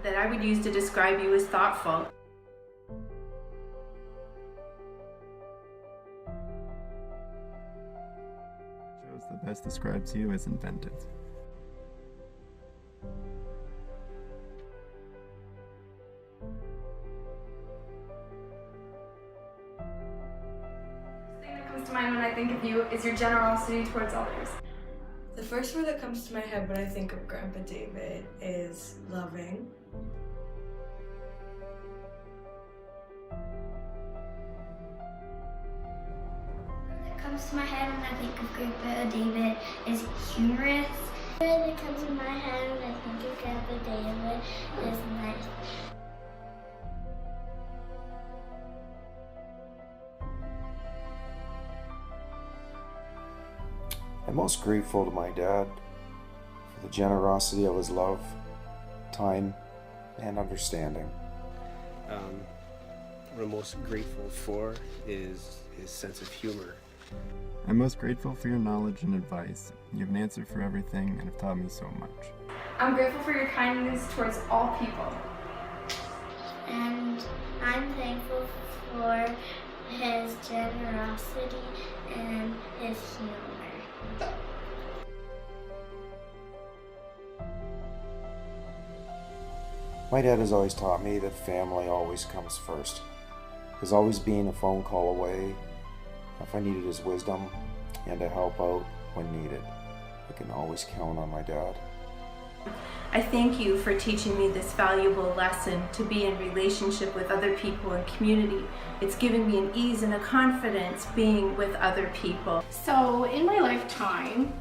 that I would use to describe you as thoughtful. Shows that best describes you as inventive. The thing that comes to mind when I think of you is your generosity towards others. The first word that comes to my head when I think of Grandpa David is loving. What comes to my head when I think of Grandpa David is humorous. The word that comes to my head when I think of Grandpa David is nice. I'm most grateful to my dad for the generosity of his love, time, and understanding. What I'm most grateful for is his sense of humor. I'm most grateful for your knowledge and advice. You have an answer for everything and have taught me so much. I'm grateful for your kindness towards all people. And I'm thankful for his generosity and his humor. My dad has always taught me that family always comes first. He's always been a phone call away if I needed his wisdom and to help out when needed. I can always count on my dad. I thank you for teaching me this valuable lesson to be in relationship with other people and community. It's given me an ease and a confidence being with other people. So in my lifetime,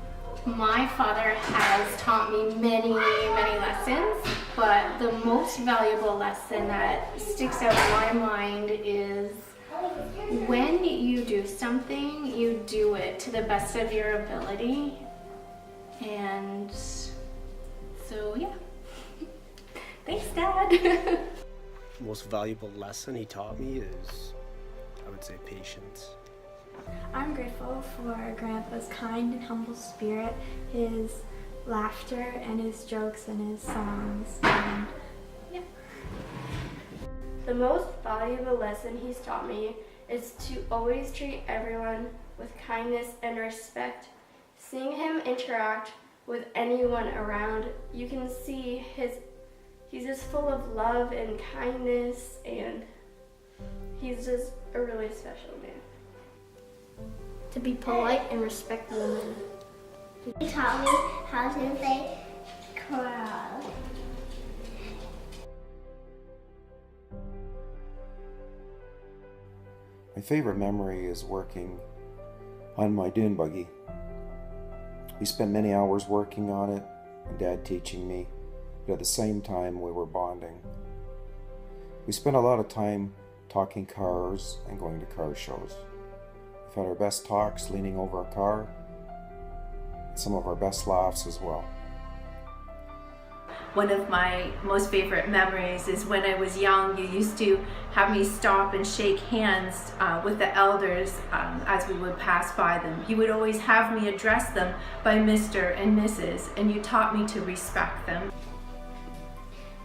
my father has taught me many lessons, but the most valuable lesson that sticks out in my mind is when you do something, you do it to the best of your ability. And so, yeah. Thanks, Dad. The most valuable lesson he taught me is, I would say, patience. I'm grateful for Grandpa's kind and humble spirit, his laughter and his jokes and his songs. And yeah. The most valuable lesson he's taught me is to always treat everyone with kindness and respect. Seeing him interact with anyone around, you can see he's just full of love and kindness, and he's just a really special man. To be polite and respect women. He taught me how to say coral. My favorite memory is working on my dune buggy. We spent many hours working on it and Dad teaching me, but at the same time we were bonding. We spent a lot of time talking cars and going to car shows. We've had our best talks leaning over a car, and some of our best laughs as well. One of my most favorite memories is when I was young, you used to have me stop and shake hands with the elders as we would pass by them. You would always have me address them by Mr. and Mrs., and you taught me to respect them.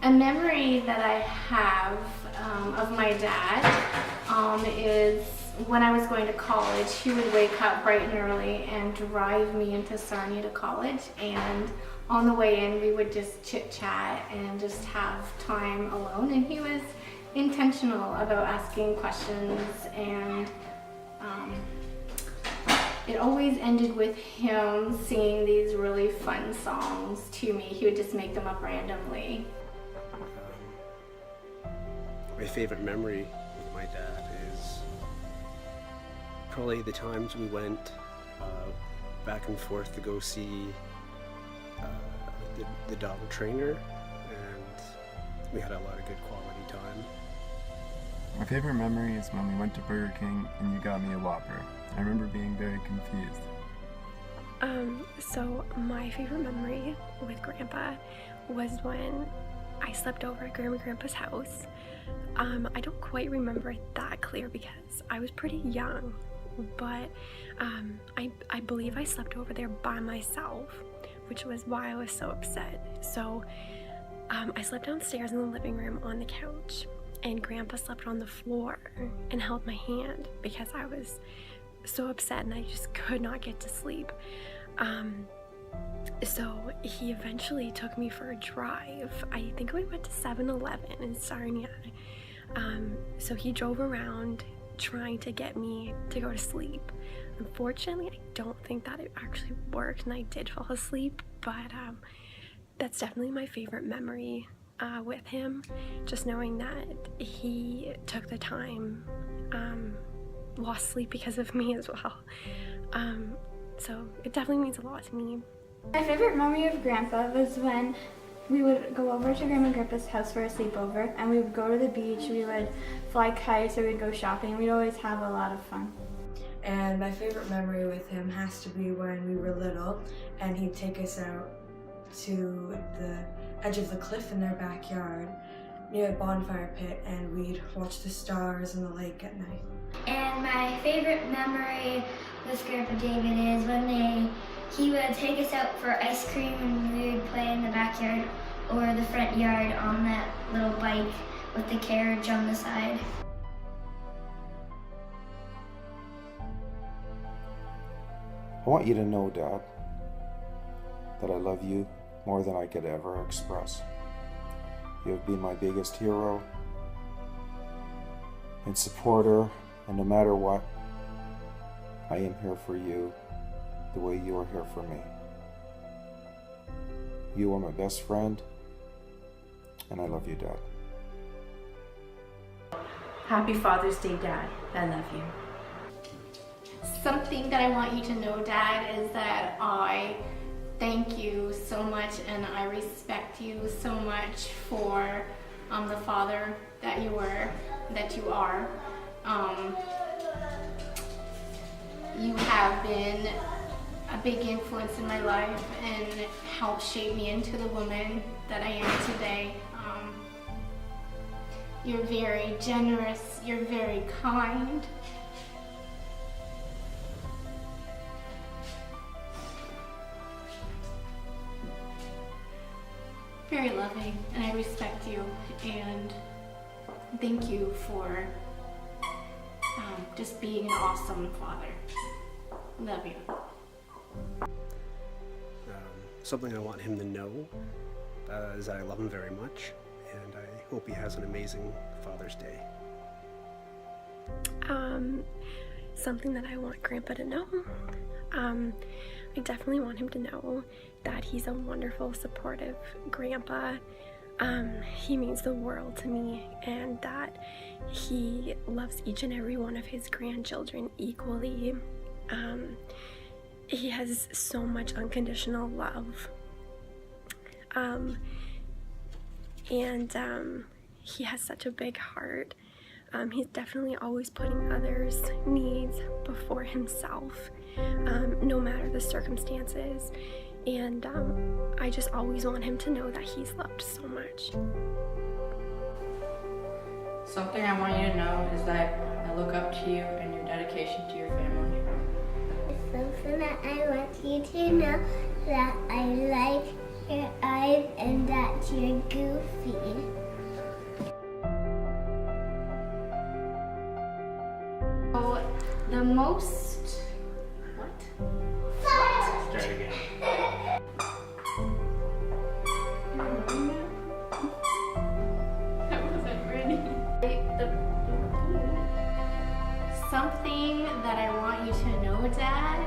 A memory that I have of my dad is when I was going to college. He would wake up bright and early and drive me into Sarnia to college, and on the way in we would just chit chat and just have time alone, and he was intentional about asking questions, and it always ended with him singing these really fun songs to me. He would just make them up randomly. My favorite memory with my dad is probably the times we went back and forth to go see the dog trainer, and we had a lot of good quality time. My favorite memory is when we went to Burger King and you got me a Whopper. I remember being very confused. So my favorite memory with Grandpa was when I slept over at Grandma and Grandpa's house. I don't quite remember it that clear because I was pretty young, but I believe I slept over there by myself, which was why I was so upset. So I slept downstairs in the living room on the couch, and Grandpa slept on the floor and held my hand because I was so upset and I just could not get to sleep. So he eventually took me for a drive. I think we went to 7-Eleven in Sarnia. So he drove around trying to get me to go to sleep. Unfortunately, I don't think that it actually worked and I did fall asleep, but that's definitely my favorite memory with him. Just knowing that he took the time, lost sleep because of me as well. So it definitely means a lot to me. My favorite memory of Grandpa was when we would go over to Grandma and Grandpa's house for a sleepover, and we would go to the beach, we would fly kites, or we'd go shopping. We'd always have a lot of fun. And my favorite memory with him has to be when we were little and he'd take us out to the edge of the cliff in their backyard near a bonfire pit, and we'd watch the stars and the lake at night. And my favorite memory with Grandpa David is when he would take us out for ice cream and we would play in the backyard or the front yard on that little bike with the carriage on the side. I want you to know, Dad, that I love you more than I could ever express. You have been my biggest hero and supporter, and no matter what, I am here for you the way you are here for me. You are my best friend, and I love you, Dad. Happy Father's Day, Dad. I love you. Something that I want you to know, Dad, is that I thank you so much and I respect you so much for the father that you were, that you are. You have been a big influence in my life and helped shape me into the woman that I am today. You're very generous, you're very kind. Very loving, and I respect you, and thank you for just being an awesome father. Love you. Something I want him to know is that I love him very much, and I hope he has an amazing Father's Day. Something that I want Grandpa to know. I definitely want him to know that he's a wonderful, supportive grandpa. He means the world to me, and that he loves each and every one of his grandchildren equally. He has so much unconditional love. And he has such a big heart. He's definitely always putting others' needs before himself, no matter the circumstances. And I just always want him to know that he's loved so much. Something I want you to know is that I look up to you and your dedication to your family. Something that I want you to know, that I like your eyes and that you're goofy. Oh, the most... What? Start again. I wasn't ready. Something that I want you to know, Dad.